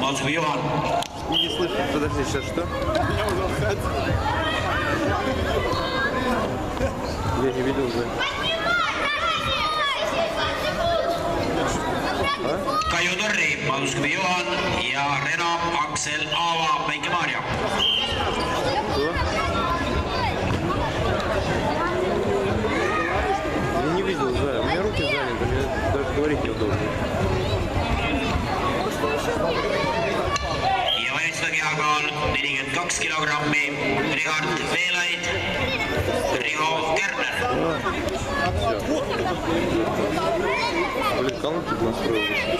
Молчев Иван. Не слышу, подожди, сейчас что? Я не видел уже. Kaiu Torri, Молчев Иван ja Reno Aksel Aava, Väike-Maarja. Кто? Я не видел, да. У меня руки заняты, мне даже говорить неудобно. Ja valitsuse kehakaal 42 kilogrammi, Richard Veelaid, Riho Kerner. Блин, калм тут настроилась.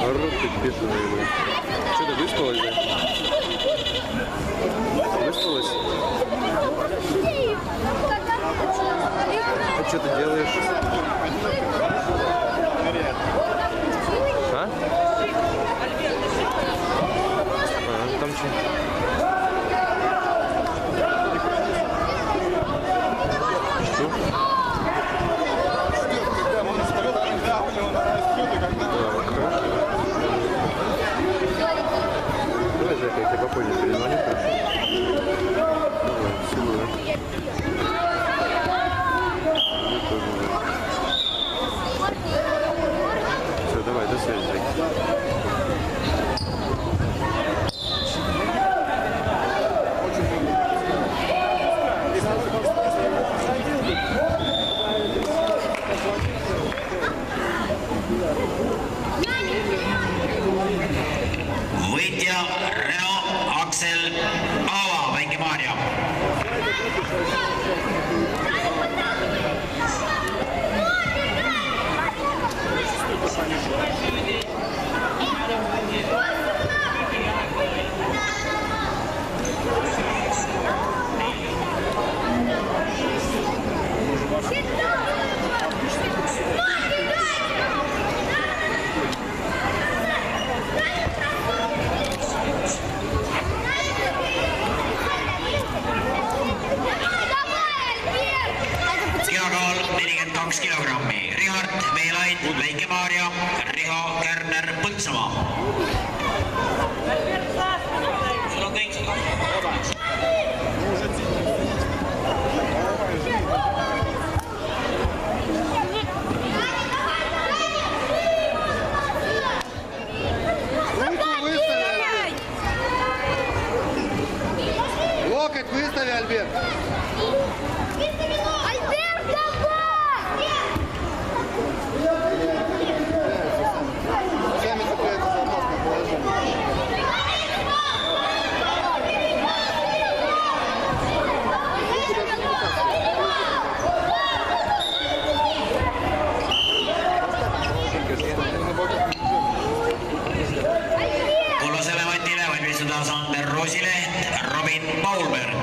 Орут ты бешеный, блин. Что ты выспалась, да? Выспалась? А что ты делаешь? А? Там что? Давай, Жека, я тебе попозже перезвоню, хорошо? Давай, целую. Все, давай, до связи, Жека. Võitja Reno Aksel Aava, Väike-Maarja. Kehakaal 42 kilogrammi, Richard Veelaid, Väike-Maarja, Riho Kerner, Põltsamaa. Sul on kõik Локоть выстави, Альберт. Альберт, давай! Сами цепляются за нос на положение. Kulloselle võtile valmistada Sander Roosileht, Robin Paulberg.